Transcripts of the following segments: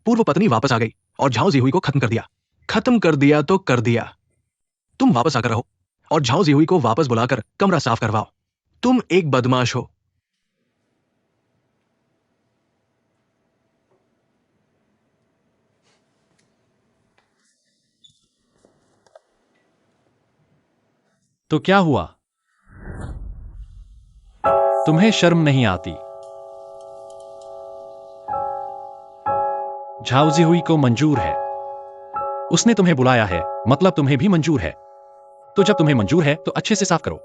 पूर्व पत्नी वापस आ गई और झाओ जीहुई को खत्म कर दिया। खत्म कर दिया तो कर दिया। तुम वापस आकर रहो और झाओ जीहुई को वापस बुलाकर कमरा साफ करवाओ। तुम एक बदमाश हो। तो क्या हुआ? तुम्हें शर्म नहीं आती? झाओ जीहुई को मंजूर है। उसने तुम्हें बुलाया है, मतलब तुम्हें भी मंजूर है। तो जब तुम्हें मंजूर है तो अच्छे से साफ करो,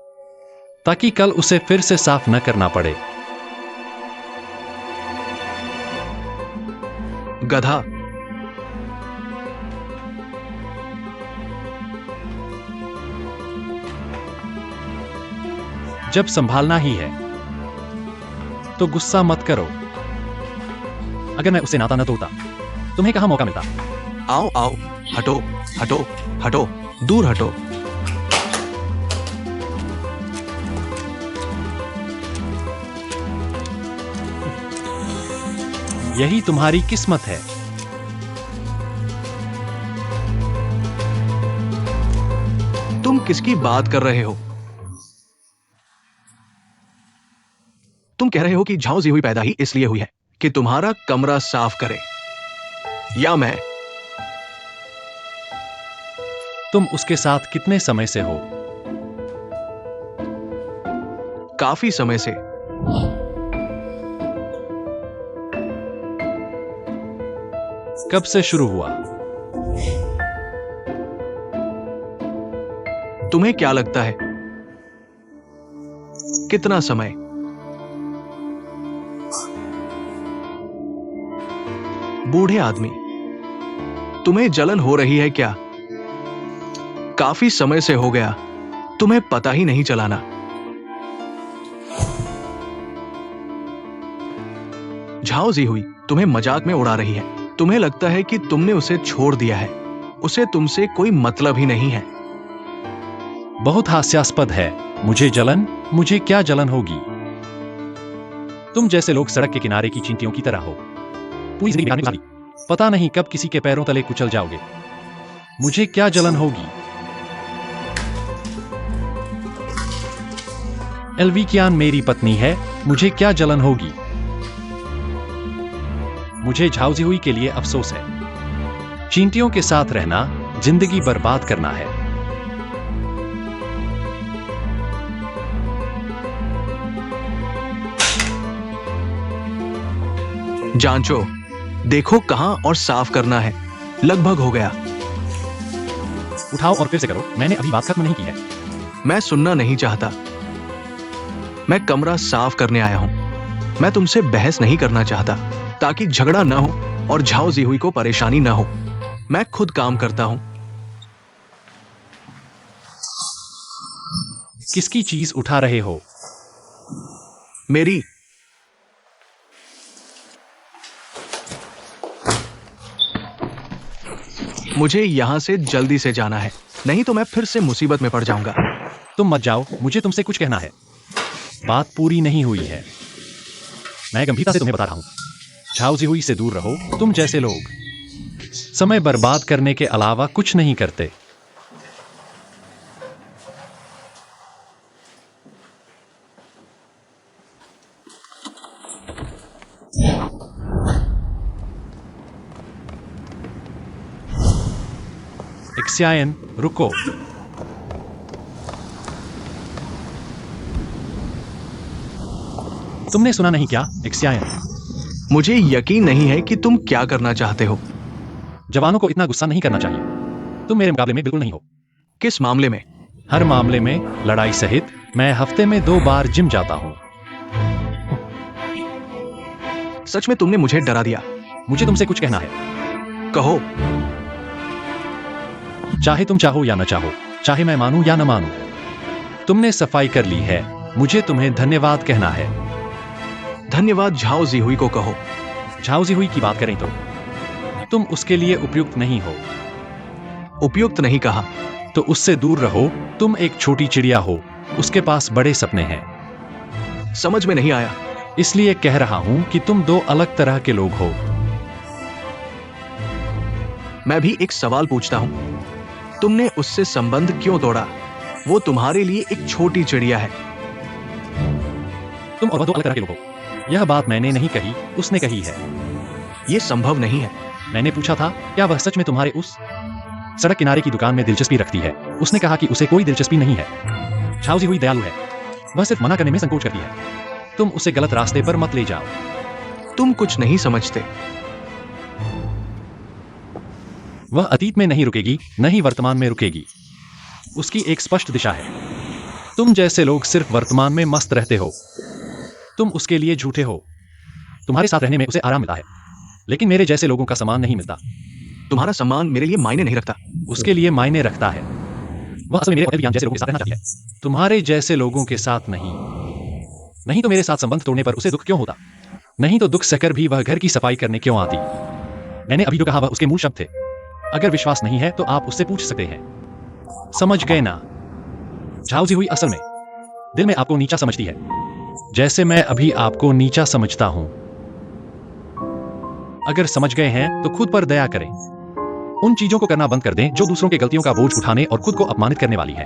ताकि कल उसे फिर से साफ न करना पड़े। गधा। जब संभालना ही है तो गुस्सा मत करो। अगर मैं उसे नाता न तोड़ता, तुम्हें कहां मौका मिलता? आओ आओ, हटो हटो हटो, दूर हटो। यही तुम्हारी किस्मत है। तुम किसकी बात कर रहे हो? तुम कह रहे हो कि झाओ जीहुई पैदा ही इसलिए हुई है कि तुम्हारा कमरा साफ करे, या मैं? तुम उसके साथ कितने समय से हो? काफी समय से। कब से शुरू हुआ? तुम्हें क्या लगता है कितना समय? बूढ़े आदमी, तुम्हें जलन हो रही है क्या? काफी समय से हो गया, तुम्हें पता ही नहीं चलाना। झाओ जीहुई तुम्हें मजाक में उड़ा रही है। तुम्हें लगता है कि तुमने उसे छोड़ दिया है। उसे तुमसे कोई मतलब ही नहीं है। बहुत हास्यास्पद है। मुझे जलन? मुझे क्या जलन होगी? तुम जैसे लोग सड़क के किनारे की चींटियों की तरह हो। पूरी जिंदगी बिगाड़ने वाली। पता नहीं कब किसी के पैरों तले कुचल जाओगे। मुझे क्या जलन होगी? एल्विकियान मेरी पत्नी है, मुझे क्या जलन होगी? मुझे झाओ जीहुई के लिए अफसोस है। चींटियों के साथ रहना जिंदगी बर्बाद करना है। जांचो, देखो कहां और साफ करना है। लगभग हो गया। उठाओ और फिर से करो। मैंने अभी बात खत्म नहीं की है। मैं सुनना नहीं चाहता। मैं कमरा साफ करने आया हूं। मैं तुमसे बहस नहीं करना चाहता, ताकि झगड़ा ना हो और झाओ जीहुई को परेशानी ना हो। मैं खुद काम करता हूं। किसकी चीज उठा रहे हो? मेरी। मुझे यहां से जल्दी से जाना है, नहीं तो मैं फिर से मुसीबत में पड़ जाऊंगा। तुम मत जाओ, मुझे तुमसे कुछ कहना है। बात पूरी नहीं हुई है। मैं गंभीरता से तुम्हें बता रहा हूं। झाओ जीहुई से दूर रहो। तुम जैसे लोग समय बर्बाद करने के अलावा कुछ नहीं करते। एक्सियायन, रुको। तुमने सुना नहीं क्या, एक्सियायन? मुझे यकीन नहीं है कि तुम क्या करना चाहते हो। जवानों को इतना गुस्सा नहीं करना चाहिए। तुम मेरे मुकाबले में बिल्कुल नहीं हो। किस मामले में? हर मामले में, लड़ाई सहित। मैं हफ्ते में 2 बार जिम जाता हूं। सच में तुमने मुझे डरा दिया। मुझे तुमसे कुछ कहना है। कहो। चाहे तुम चाहो या न चाहो, चाहे मैं मानूं या न मानूं, तुमने सफाई कर ली है। मुझे तुम्हें धन्यवाद कहना है। धन्यवाद झाओ जीहुई को कहो। झाओ जीहुई की बात करें तो तुम उसके लिए उपयुक्त नहीं हो। उपयुक्त नहीं कहा। तो उससे दूर रहो। तुम एक छोटी चिड़िया हो, उसके पास बड़े सपने हैं। समझ में नहीं आया। इसलिए कह रहा हूं कि तुम 2 अलग तरह के लोग हो। मैं भी एक सवाल पूछता हूं, तुमने उससे संबंध क्यों तोड़ा? वो तुम्हारे लिए एक छोटी चिड़िया है। तुम और वह दो अलग तरह के लोग हो। यह बात मैंने नहीं कही, उसने कही है। ये संभव नहीं है। मैंने पूछा था, क्या वह सच में तुम्हारे उस सड़क किनारे की दुकान में दिलचस्पी रखती है? उसने कहा कि उसे कोई दिलचस्पी नहीं है। झाओ जीहुई दयालु है, वह सिर्फ मना करने में संकोच करती है। तुम उसे गलत रास्ते पर मत ले जाओ। तुम कुछ नहीं समझते। वह अतीत में नहीं रुकेगी, न ही वर्तमान में रुकेगी। उसकी एक स्पष्ट दिशा है। तुम जैसे लोग सिर्फ वर्तमान में मस्त रहते हो। तुम उसके लिए झूठे हो। तुम्हारे साथ रहने में उसे आराम मिलता है, लेकिन मेरे जैसे लोगों का सम्मान नहीं मिलता। तुम्हारा सम्मान मेरे लिए मायने नहीं रखता। उसके लिए मायने रखता है। वह असल में मेरे और एल्वियान जैसे लोगों के साथ रहना चाहती है, तुम्हारे जैसे लोगों के साथ नहीं। नहीं तो मेरे साथ संबंध तोड़ने पर उसे दुख क्यों होता? नहीं तो दुख सहकर भी वह घर की सफाई करने क्यों आती? मैंने अभी जो कहा वह उसके मूल शब्द थे। अगर विश्वास नहीं है तो आप उससे पूछ सकते हैं। समझ गए ना? झाओ जीहुई असल में दिल में आपको नीचा समझती है, जैसे मैं अभी आपको नीचा समझता हूं। अगर समझ गए हैं तो खुद पर दया करें। उन चीजों को करना बंद कर दें जो दूसरों के गलतियों का बोझ उठाने और खुद को अपमानित करने वाली है।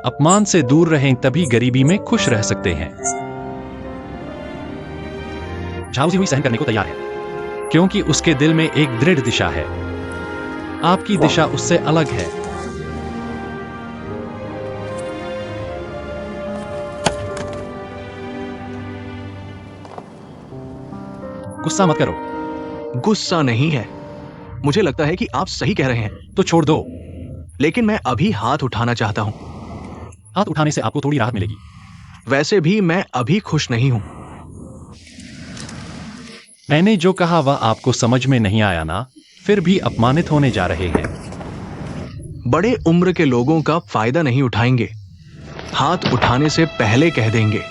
अपमान से दूर रहें, तभी गरीबी में खुश रह सकते हैं। झाओ जीहुई सहन करने को तैयार है, क्योंकि उसके दिल में एक दृढ़ दिशा है। आपकी दिशा उससे अलग है। गुस्सा मत करो। गुस्सा नहीं है। मुझे लगता है कि आप सही कह रहे हैं। तो छोड़ दो। लेकिन मैं अभी हाथ उठाना चाहता हूं। हाथ उठाने से आपको थोड़ी राहत मिलेगी। वैसे भी मैं अभी खुश नहीं हूं। मैंने जो कहा वह आपको समझ में नहीं आया ना? फिर भी अपमानित होने जा रहे हैं। बड़े उम्र के लोगों का फायदा नहीं उठाएंगे। हाथ उठाने से पहले कह देंगे।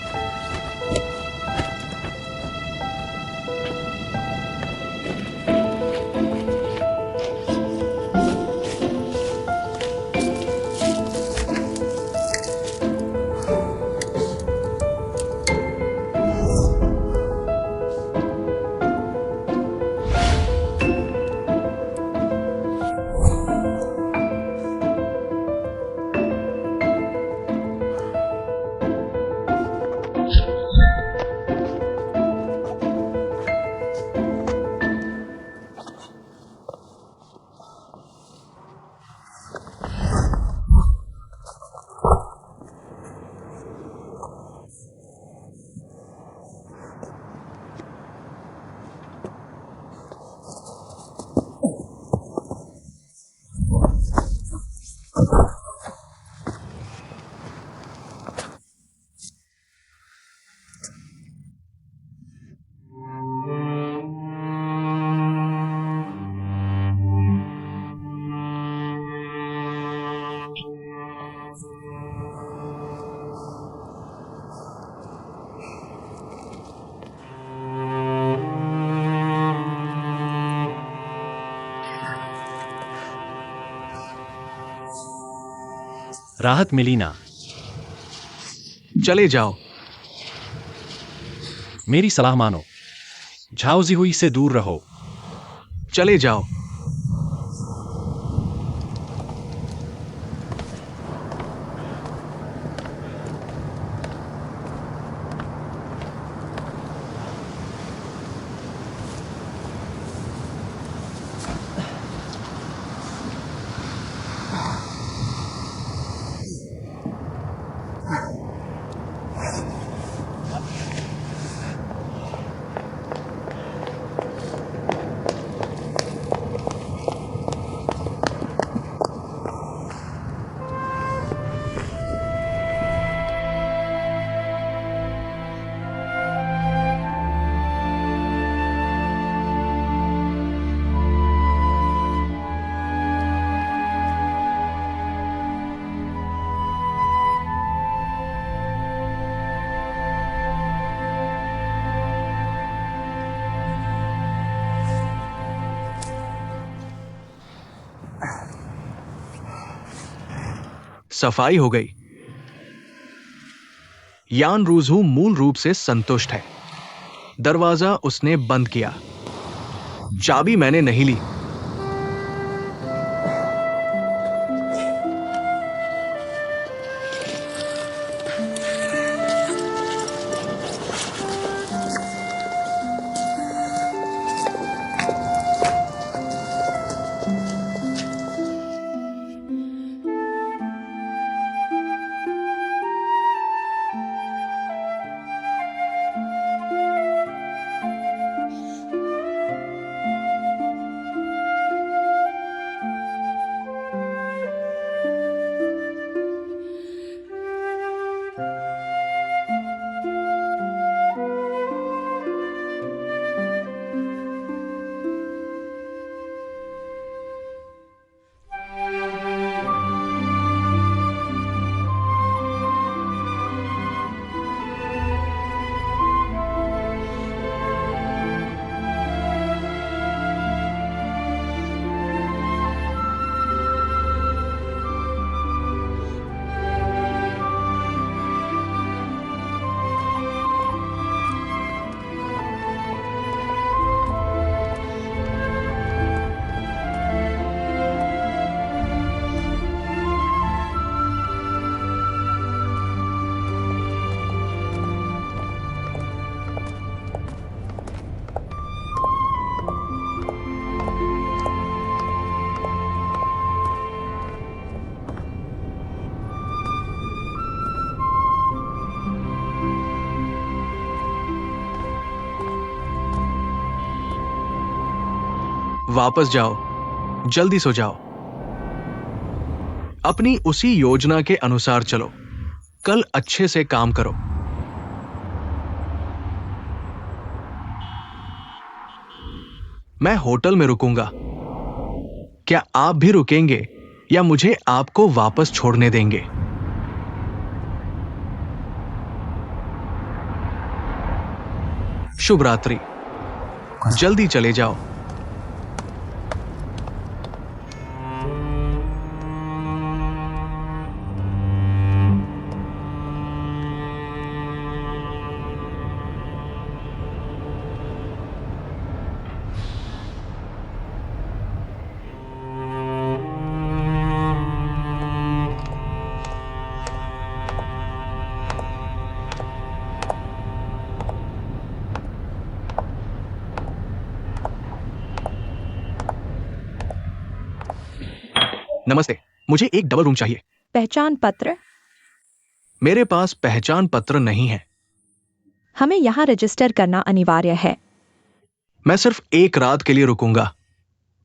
राहत मिली ना? चले जाओ। मेरी सलाह मानो। झाओ जीहुई से दूर रहो। चले जाओ। सफाई हो गई। यान रूजहू मूल रूप से संतुष्ट है। दरवाजा उसने बंद किया। चाबी मैंने नहीं ली। वापस जाओ, जल्दी सो जाओ। अपनी उसी योजना के अनुसार चलो। कल अच्छे से काम करो। मैं होटल में रुकूंगा। क्या आप भी रुकेंगे या मुझे आपको वापस छोड़ने देंगे? शुभ रात्रि। जल्दी चले जाओ। नमस्ते, मुझे एक डबल रूम चाहिए। पहचान पत्र? मेरे पास पहचान पत्र नहीं है। हमें यहाँ रजिस्टर करना अनिवार्य है। मैं सिर्फ एक रात के लिए रुकूंगा।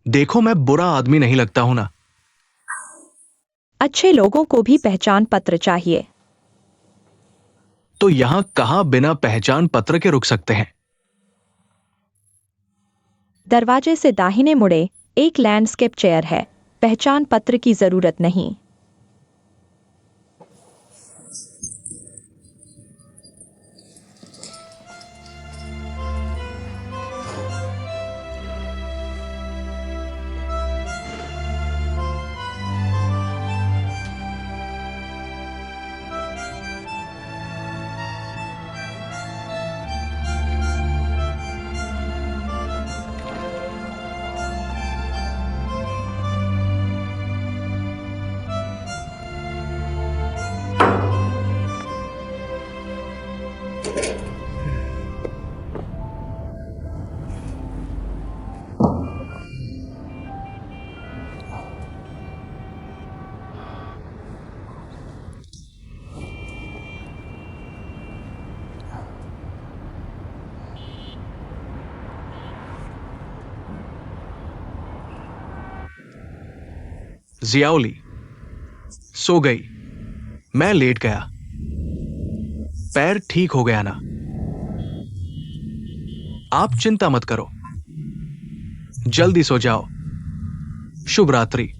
देखो, मैं बुरा आदमी नहीं लगता हूं ना। अच्छे लोगों को भी पहचान पत्र चाहिए। तो यहां कहां बिना पहचान पत्र के रुक सकते हैं? दरवाजे से दाहिने मुड़े, एक लैंडस्केप चेयर है। पहचान पत्र की जरूरत नहीं। जियाओली सो गई। मैं लेट गया। पैर ठीक हो गया ना? आप चिंता मत करो। जल्दी सो जाओ। शुभ रात्रि।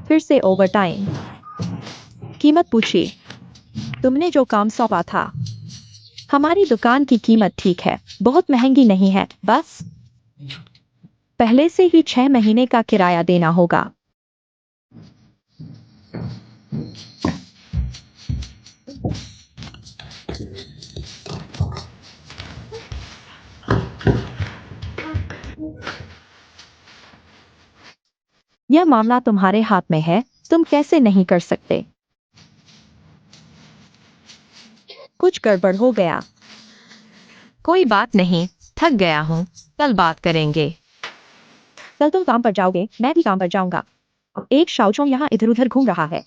फिर से ओवरटाइम। कीमत पूछी। तुमने जो काम सौंपा था। हमारी दुकान की कीमत ठीक है, बहुत महंगी नहीं है। बस पहले से ही 6 महीने का किराया देना होगा। यह मामला तुम्हारे हाथ में है, तुम कैसे नहीं कर सकते। कुछ गड़बड़ हो गया। कोई बात नहीं, थक गया हूँ, कल बात करेंगे। कल तुम काम पर जाओगे, मैं भी काम पर जाऊंगा। एक शाओचोंग यहाँ इधर उधर घूम रहा है।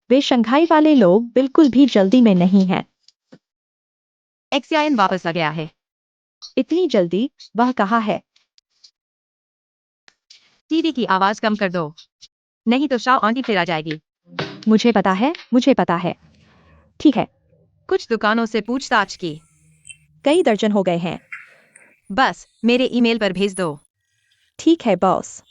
वे शंघाई वाले लोग बिल्कुल भी जल्दी में नहीं हैं। एक्सियान वापस आ गया है। इतनी जल्दी? वह कहाँ है? टीवी की आवाज कम कर दो, नहीं तो शाओ आंटी फिर आ जाएगी। मुझे पता है, मुझे पता है। ठीक है। कुछ दुकानों से पूछताछ की। कई दर्जन हो गए हैं। बस मेरे ईमेल पर भेज दो। ठीक है बॉस।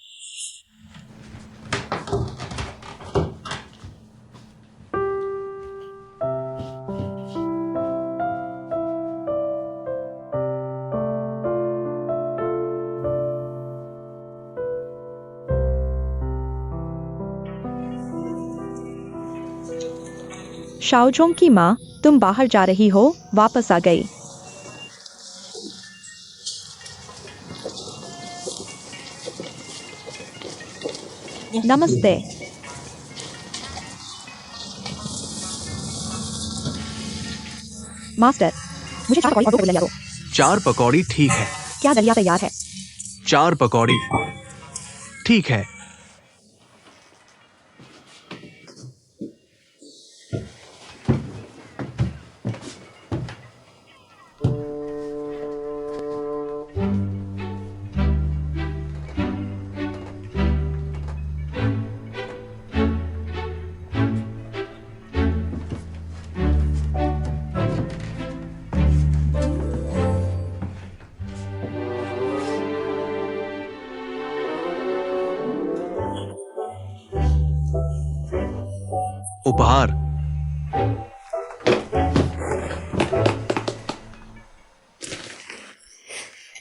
शाओजोंग की माँ, तुम बाहर जा रही हो, वापस आ गई। नमस्ते। मास्टर, मुझे 4 पकौड़ी और 2 दलिया दो। 4 पकौड़ी ठीक है। क्या दलिया तैयार है? 4 पकौड़ी ठीक है। उपहार।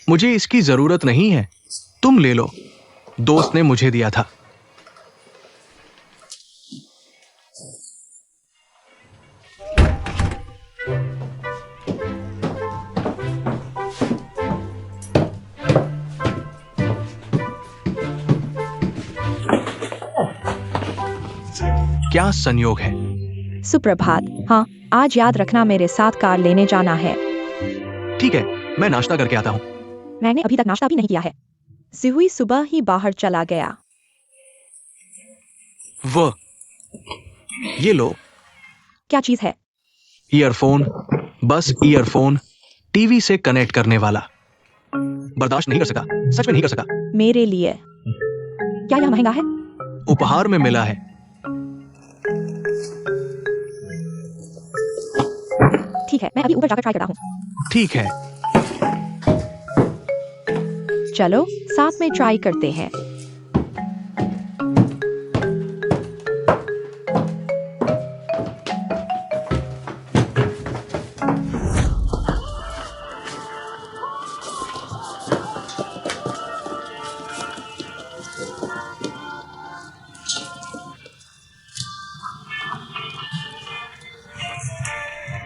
मुझे इसकी जरूरत नहीं है, तुम ले लो। दोस्त ने मुझे दिया था। क्या संयोग है। सुप्रभात। हाँ, आज याद रखना मेरे साथ कार लेने जाना है। ठीक है, मैं नाश्ता करके आता हूँ। मैंने अभी तक नाश्ता भी नहीं किया है। जिहुई सुबह ही बाहर चला गया। ये लो। क्या चीज है? ईयरफोन, बस ईयरफोन, टीवी से कनेक्ट करने वाला। बर्दाश्त नहीं कर सका, सच में नहीं कर सका। मेरे लिए। क्या यह महंगा है? उपहार में मिला है। ठीक है, मैं अभी ऊपर जाकर ट्राई करता हूँ। ठीक है। चलो साथ में ट्राई करते हैं।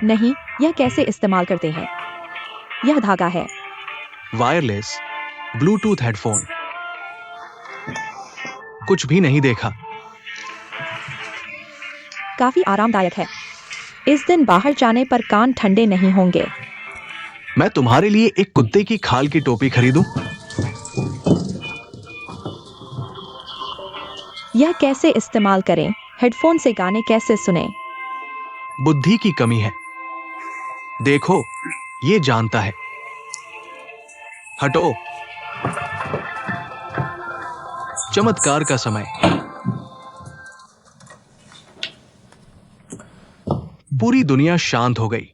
नहीं, यह कैसे इस्तेमाल करते हैं? यह धागा है। Wireless Bluetooth headphone. कुछ भी नहीं देखा। काफी आरामदायक है। इस दिन बाहर जाने पर कान ठंडे नहीं होंगे। मैं तुम्हारे लिए एक कुत्ते की खाल की टोपी खरीदूं? यह कैसे इस्तेमाल करें? हेडफोन से गाने कैसे सुने? बुद्धि की कमी है। देखो, ये जानता है। हटो। चमत्कार का समय। पूरी दुनिया शांत हो गई।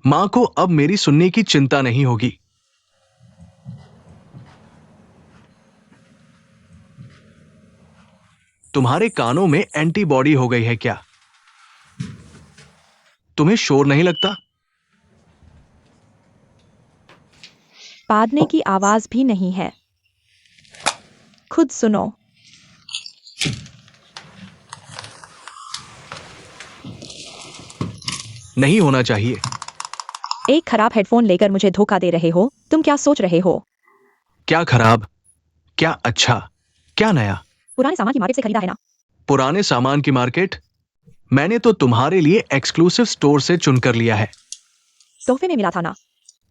मां को अब मेरी सुनने की चिंता नहीं होगी। तुम्हारे कानों में एंटीबॉडी हो गई है क्या? तुम्हें शोर नहीं लगता? पादने की आवाज भी नहीं है। खुद सुनो। नहीं होना चाहिए। एक खराब हेडफोन लेकर मुझे धोखा दे रहे हो। तुम क्या सोच रहे हो? क्या खराब, क्या अच्छा, क्या नया? पुराने सामान की मार्केट से खरीदा है ना? पुराने सामान की मार्केट? मैंने तो तुम्हारे लिए एक्सक्लूसिव स्टोर से चुनकर लिया है। तोहफे में मिला था ना?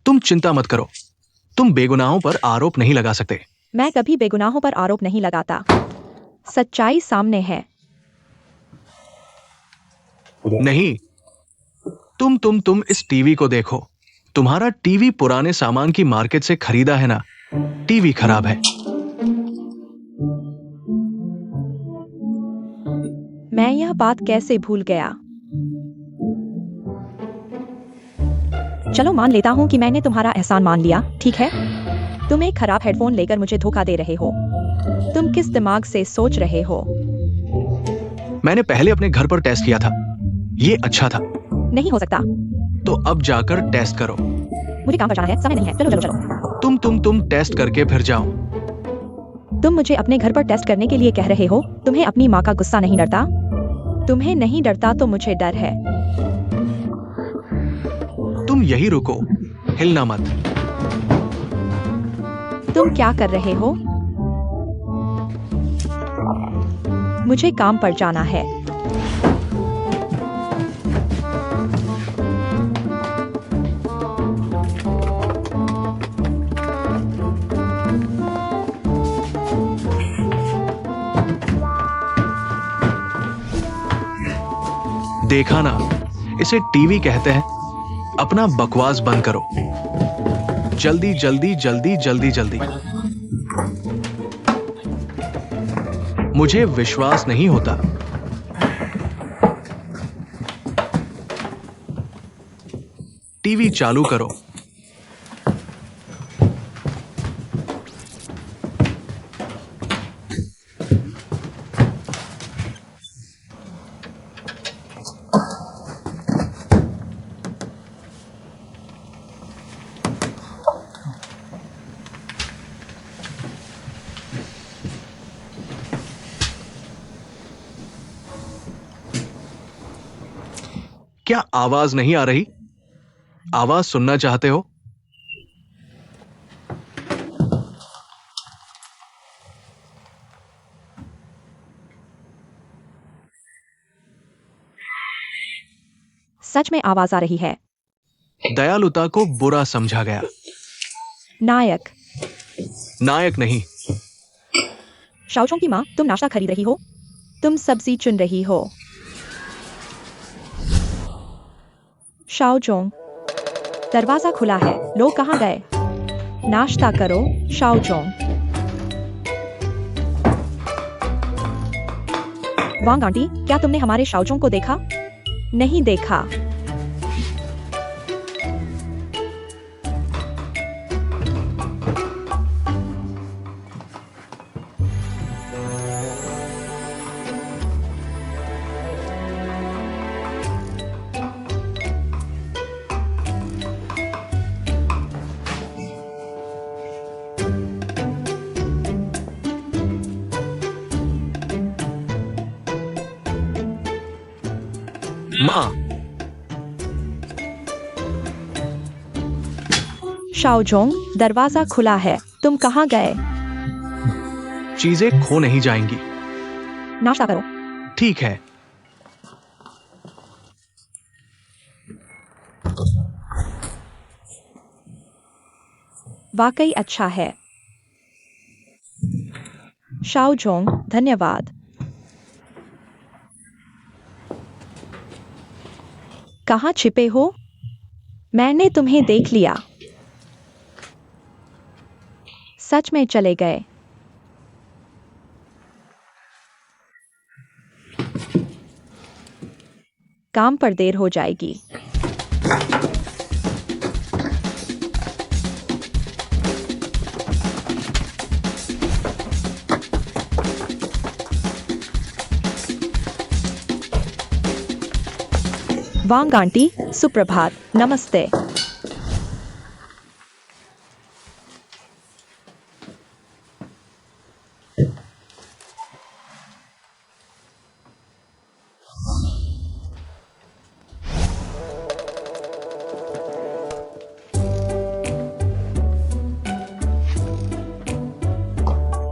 तुम चिंता मत करो। तुम बेगुनाहों पर आरोप नहीं लगा सकते। मैं कभी बेगुनाहों पर आरोप नहीं लगाता। सच्चाई सामने है। नहीं। तुम इस टीवी को देखो। तुम्हारा टीवी पुराने सामान की मार्केट से खरीदा है ना? टीवी खराब है। मैं यह बात कैसे भूल गया? चलो मान लेता हूँ कि मैंने तुम्हारा एहसान मान लिया, ठीक है? तुम एक खराब हेडफोन लेकर मुझे धोखा दे रहे हो। तुम किस दिमाग से सोच रहे हो? मैंने पहले अपने घर पर टेस्ट किया था, ये अच्छा था। नहीं हो सकता। तो अब जाकर टेस्ट करो। मुझे काम पर जाना है, समय नहीं है। चलो चलो चलो। तुम टेस्ट करके फिर जाओ। तुम मुझे अपने घर पर टेस्ट करने के लिए कह रहे हो? तुम्हें अपनी माँ का गुस्सा नहीं डरता? तुम्हें नहीं डरता तो मुझे डर है। तुम यही रुको, हिलना मत। तुम क्या कर रहे हो? मुझे काम पर जाना है। देखा ना, इसे टीवी कहते हैं। अपना बकवास बंद करो। जल्दी जल्दी जल्दी जल्दी जल्दी। मुझे विश्वास नहीं होता। टीवी चालू करो। क्या आवाज नहीं आ रही? आवाज सुनना चाहते हो? सच में आवाज आ रही है। दयालुता को बुरा समझा गया। नायक। नायक नहीं। शाओचोंग की माँ, तुम नाश्ता खरीद रही हो? तुम सब्जी चुन रही हो? शाओचोंग, दरवाजा खुला है, लोग कहाँ गए? नाश्ता करो, शाओचोंग। वांग आंटी, क्या तुमने हमारे शाओचोंग को देखा? नहीं देखा। माँ, शाओचोंग, दरवाजा खुला है, तुम कहाँ गए? चीजें खो नहीं जाएंगी। नाश्ता करो। ठीक है। वाकई अच्छा है। शाओचोंग, धन्यवाद। कहाँ छिपे हो? मैंने तुम्हें देख लिया। सच में चले गए। काम पर देर हो जाएगी। वांग आंटी, सुप्रभात, नमस्ते।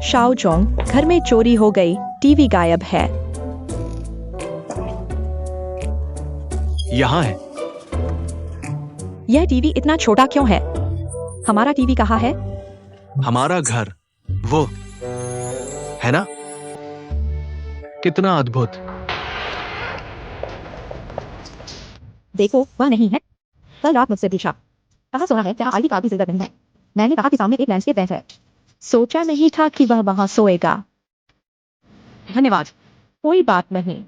शाओचोंग, घर में चोरी हो गई, टीवी गायब है। यहां है। यह टीवी इतना छोटा क्यों है? हमारा टीवी कहाँ है? हमारा घर, वो है ना? कितना अद्भुत। देखो, वह नहीं है। कल रात मुझसे पूछा, कहाँ सोना है? क्या आईडी कार्ड भी जिंदा नहीं है? मैंने कहा कि सामने एक लैंडस्केप बेंच है। सोचा नहीं था कि वह वहां सोएगा। धन्यवाद। कोई बात नहीं।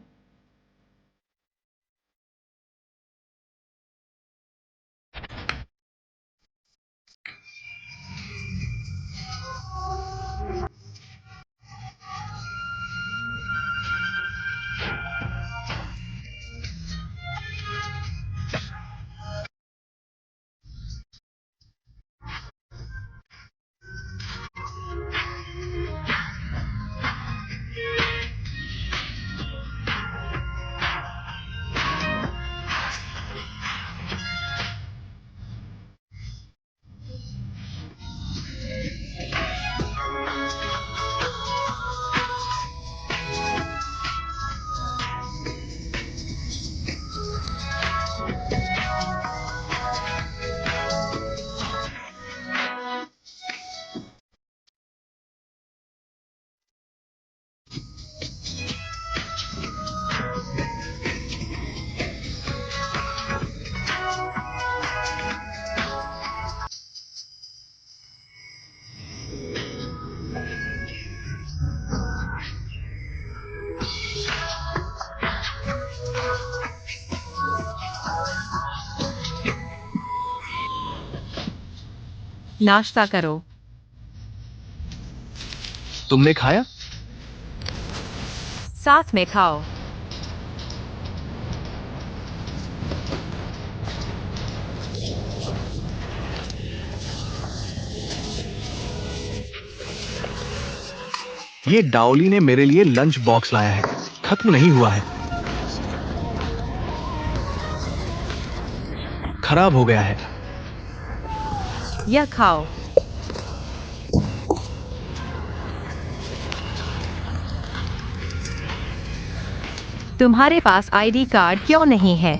नाश्ता करो। तुमने खाया? साथ में खाओ। ये डाओली ने मेरे लिए लंच बॉक्स लाया है, खत्म नहीं हुआ है, खराब हो गया है। यह खाओ। तुम्हारे पास आईडी कार्ड क्यों नहीं है?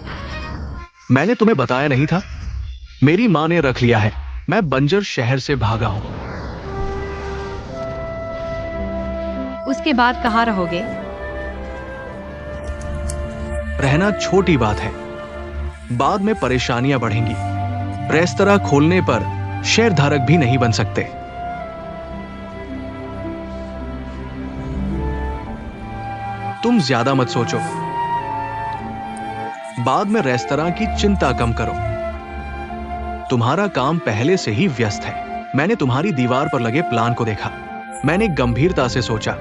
मैंने तुम्हें बताया नहीं था? मेरी माँ ने रख लिया है। मैं बंजर शहर से भागा हूं। उसके बाद कहाँ रहोगे? रहना छोटी बात है, बाद में परेशानियां बढ़ेंगी। रेस्तरां खोलने पर शेयरधारक भी नहीं बन सकते। तुम ज्यादा मत सोचो, बाद में रेस्तरां की चिंता कम करो। तुम्हारा काम पहले से ही व्यस्त है। मैंने तुम्हारी दीवार पर लगे प्लान को देखा। मैंने गंभीरता से सोचा,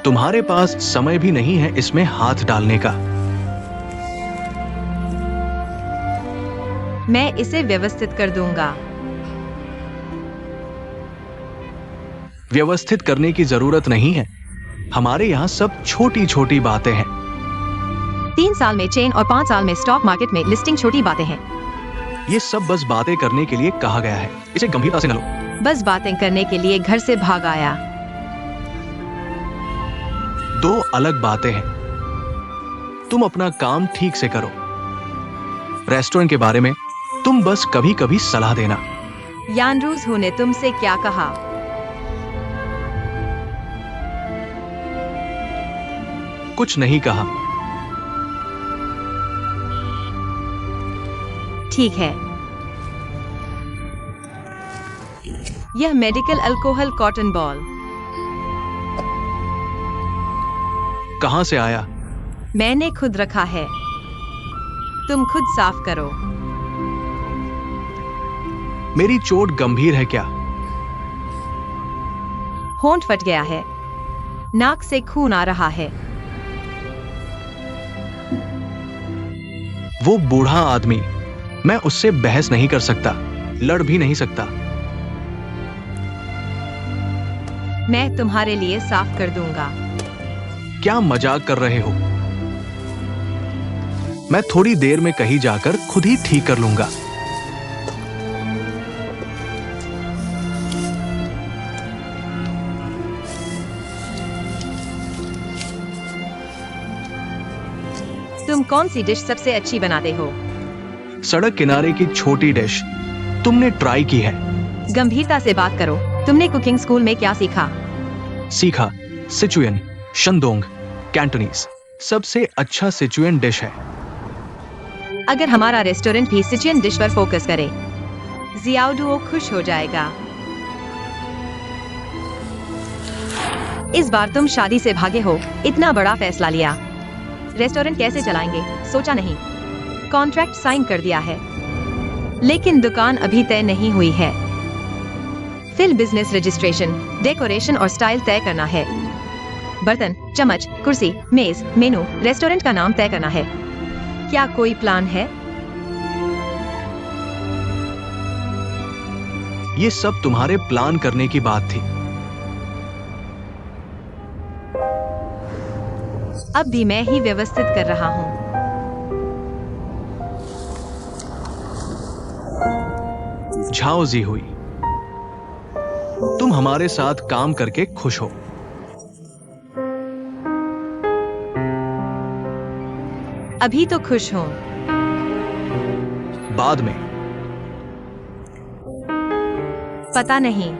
तुम्हारे पास समय भी नहीं है इसमें हाथ डालने का। मैं इसे व्यवस्थित कर दूंगा। व्यवस्थित करने की जरूरत नहीं है। हमारे यहाँ सब छोटी छोटी बातें हैं। 3 साल में चेन और 5 साल में स्टॉक मार्केट में लिस्टिंग छोटी बातें हैं। ये सब बस बातें करने के लिए कहा गया है, इसे गंभीरता से न लो। बस बातें करने के लिए घर से भाग आया। 2 अलग बातें हैं। तुम अपना काम ठीक से करो। रेस्टोरेंट के बारे में तुम बस कभी कभी सलाह देना। यानरूज ने तुमसे क्या कहा? कुछ नहीं कहा। ठीक है। यह मेडिकल अल्कोहल कॉटन बॉल कहां से आया? मैंने खुद रखा है। तुम खुद साफ करो। मेरी चोट गंभीर है क्या? होंठ फट गया है। नाक से खून आ रहा है। वो बूढ़ा आदमी, मैं उससे बहस नहीं कर सकता, लड़ भी नहीं सकता। मैं तुम्हारे लिए साफ कर दूंगा। क्या मजाक कर रहे हो? मैं थोड़ी देर में कहीं जाकर खुद ही ठीक कर लूंगा। तुम कौन सी डिश सबसे अच्छी बनाते हो? सड़क किनारे की छोटी डिश तुमने ट्राई की है? गंभीरता से बात करो। तुमने कुकिंग स्कूल में क्या सीखा? सीखा, सिचुएन, शंदोंग, कैंटोनीज सबसे अच्छा सिचुएन डिश है। अगर हमारा रेस्टोरेंट भी सिचियन डिश पर फोकस करे, जियाओडुओ खुश हो जाएगा। इस बार तुम शादी से भागे हो, इतना बड़ा फैसला लिया। रेस्टोरेंट कैसे चलाएंगे सोचा नहीं। कॉन्ट्रैक्ट साइन कर दिया है, लेकिन दुकान अभी तय नहीं हुई है। फिर बिजनेस रजिस्ट्रेशन, डेकोरेशन और स्टाइल तय करना है। बर्तन, चम्मच, कुर्सी, मेज, मेनू, रेस्टोरेंट का नाम तय करना है। क्या कोई प्लान है? ये सब तुम्हारे प्लान करने की बात थी। अब भी मैं ही व्यवस्थित कर रहा हूँ। झाओ जी हुई, तुम हमारे साथ काम करके खुश हो। अभी तो खुश हूँ। बाद में पता नहीं।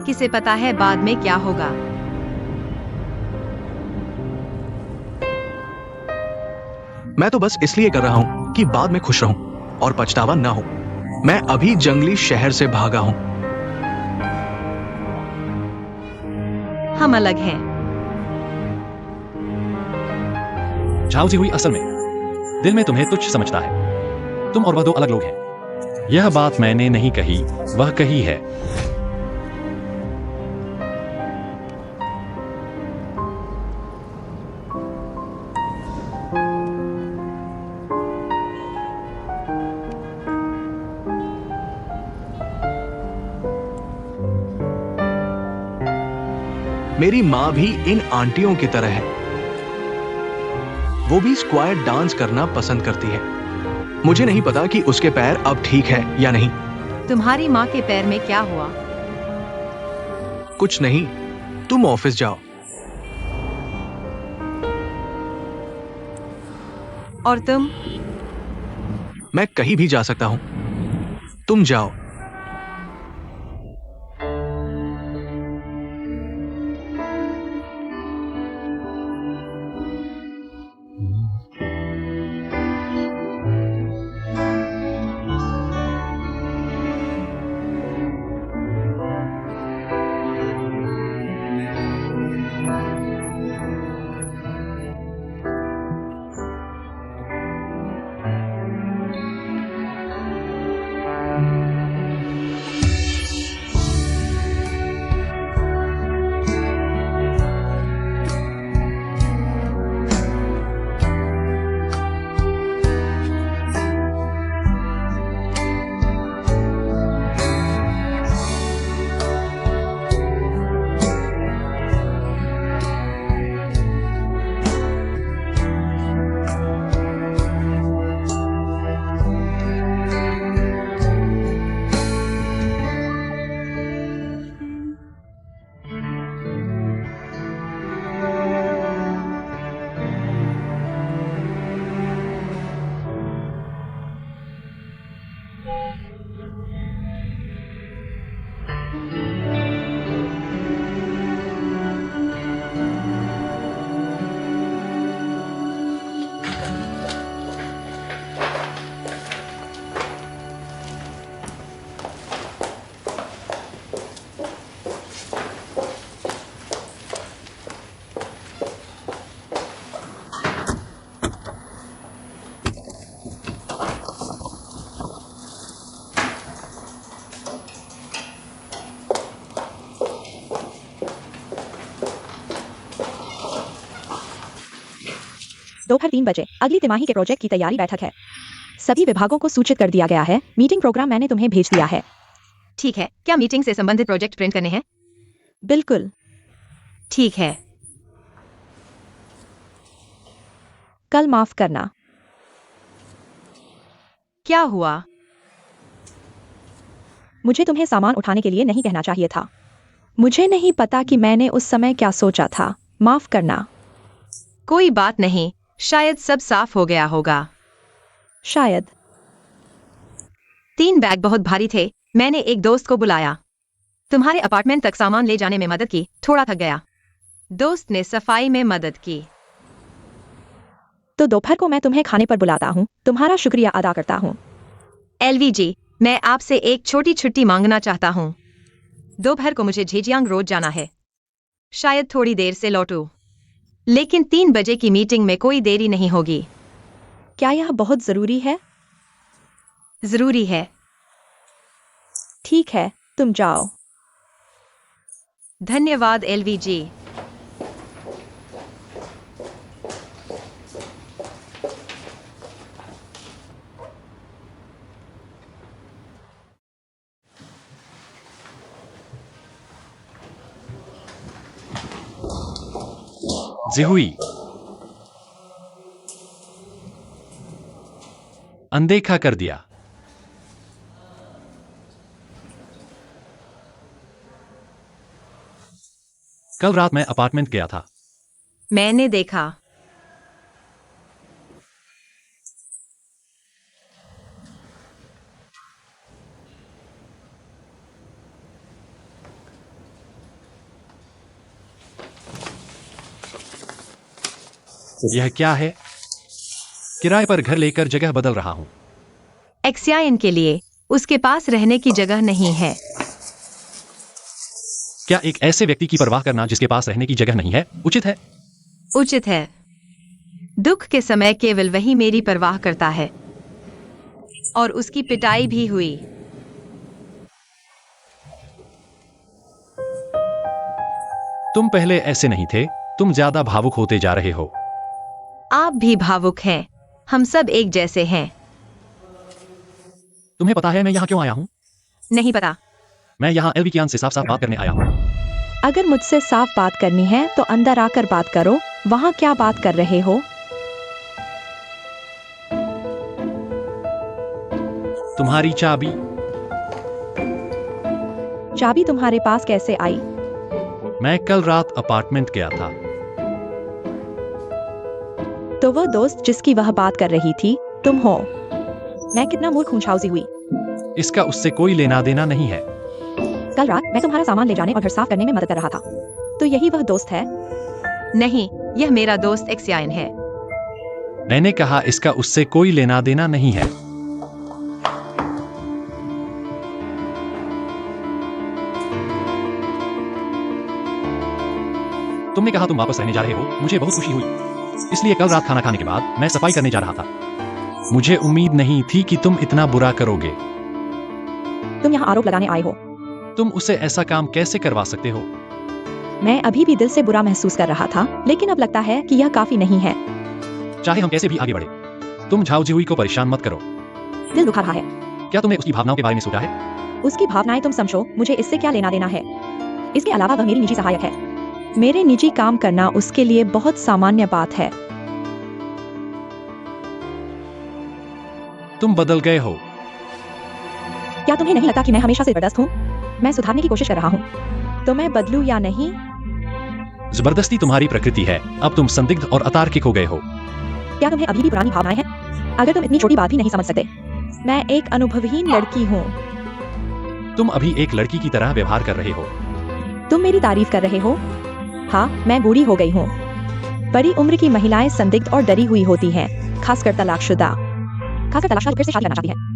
किसे पता है बाद में क्या होगा? मैं तो बस इसलिए कर रहा हूं कि बाद में खुश रहूं और पछतावा ना हो। मैं अभी जंगली शहर से भागा हूं। हम अलग हैं। झाओ जी हुई असल में दिल में तुम्हें तुच्छ समझता है। तुम और वह 2 अलग लोग हैं। यह बात मैंने नहीं कही, वह कही है। मेरी माँ भी इन आंटियों की तरह है। वो भी स्क्वायर डांस करना पसंद करती है। मुझे नहीं पता कि उसके पैर अब ठीक है या नहीं। तुम्हारी माँ के पैर में क्या हुआ? कुछ नहीं, तुम ऑफिस जाओ। और तुम? मैं कहीं भी जा सकता हूं, तुम जाओ। दोपहर 3 बजे अगली तिमाही के प्रोजेक्ट की तैयारी बैठक है। सभी विभागों को सूचित कर दिया गया है। मीटिंग प्रोग्राम मैंने तुम्हें भेज दिया है। ठीक है, क्या मीटिंग से संबंधित प्रोजेक्ट प्रिंट करने हैं? बिल्कुल। ठीक है। कल माफ करना। क्या हुआ? मुझे तुम्हें सामान उठाने के लिए नहीं कहना चाहिए था। मुझे नहीं पता कि मैंने उस समय क्या सोचा था। माफ करना। कोई बात नहीं, शायद सब साफ हो गया होगा। शायद। 3 बैग बहुत भारी थे। मैंने एक दोस्त को बुलाया। तुम्हारे अपार्टमेंट तक सामान ले जाने में मदद की। थोड़ा थक गया। दोस्त ने सफाई में मदद की। तो दोपहर को मैं तुम्हें खाने पर बुलाता हूँ। तुम्हारा शुक्रिया अदा करता हूँ। एलवीजी, मैं आपसे एक छोटी छुट्टी मांगना चाहता हूँ। दोपहर को मुझे झेजियांग रोड जाना है। शायद थोड़ी देर से लौटूं। लेकिन 3 बजे की मीटिंग में कोई देरी नहीं होगी। क्या यह बहुत जरूरी है? जरूरी है। ठीक है, तुम जाओ। धन्यवाद एलवीजी। जिहुई अनदेखा कर दिया। कल रात मैं अपार्टमेंट गया था। मैंने देखा। यह क्या है? किराए पर घर लेकर जगह बदल रहा हूं। एक्सयाइन के लिए उसके पास रहने की जगह नहीं है। क्या एक ऐसे व्यक्ति की परवाह करना जिसके पास रहने की जगह नहीं है उचित है? उचित है। दुख के समय केवल वही मेरी परवाह करता है। और उसकी पिटाई भी हुई। तुम पहले ऐसे नहीं थे, तुम ज्यादा भावुक होते जा रहे हो। आप भी भावुक हैं। हम सब एक जैसे हैं। तुम्हें पता है मैं यहाँ क्यों आया हूँ? नहीं पता। मैं यहाँ एल्विकियान से साफ साफ बात करने आया हूँ। अगर मुझसे साफ बात करनी है तो अंदर आकर बात करो। वहाँ क्या बात कर रहे हो? तुम्हारी चाबी। चाबी तुम्हारे पास कैसे आई? मैं कल रात अपार्टमेंट गया था। तो वह दोस्त जिसकी वह बात कर रही थी तुम हो। मैं कितना मूर्ख हूँ छाउजी हुई। इसका उससे कोई लेना देना नहीं है। कल रात मैं तुम्हारा सामान ले जाने और घर साफ करने में मदद कर रहा था। तो यही वह दोस्त है? नहीं, यह मेरा दोस्त एक्सियान है। मैंने कहा इसका उससे कोई लेना देना नहीं है। तुमने कहा तुम वापस रहने जा रहे हो, मुझे बहुत खुशी हुई। इसलिए कल रात खाना खाने के बाद मैं सफाई करने जा रहा था। मुझे उम्मीद नहीं थी कि तुम इतना बुरा करोगे। तुम यहाँ आरोप लगाने आए हो। तुम उसे ऐसा काम कैसे करवा सकते हो? मैं अभी भी दिल से बुरा महसूस कर रहा था, लेकिन अब लगता है कि यह काफी नहीं है। चाहे हम कैसे भी आगे बढ़े, तुम झाओजिहुई को परेशान मत करो। दिल दुखा रहा है। क्या तुमने उसकी भावनाओं के बारे में सोचा है? उसकी भावनाएं तुम समझो, मुझे इससे क्या लेना देना है। इसके अलावा वह मेरी निजी सहायक है। मेरे निजी काम करना उसके लिए बहुत सामान्य बात है। तुम बदल गए हो। क्या तुम्हें नहीं लगता कि मैं हमेशा से जबरदस्त हूँ? मैं सुधारने की कोशिश कर रहा हूँ। तो मैं बदलूं या नहीं? जबरदस्ती तुम्हारी प्रकृति है। अब तुम संदिग्ध और अतार्किक हो गए हो। क्या तुम्हें अभी भी पुरानी भावनाएं हैं? अगर तुम इतनी छोटी बात भी नहीं समझ सकते। मैं एक अनुभवहीन लड़की हूँ। तुम अभी एक लड़की की तरह व्यवहार कर रहे हो। तुम मेरी तारीफ कर रहे हो? हाँ, मैं बूढ़ी हो गई हूँ। बड़ी उम्र की महिलाएं संदिग्ध और डरी हुई होती हैं, खासकर तलाकशुदा। फिर से शादी करना चाहती है।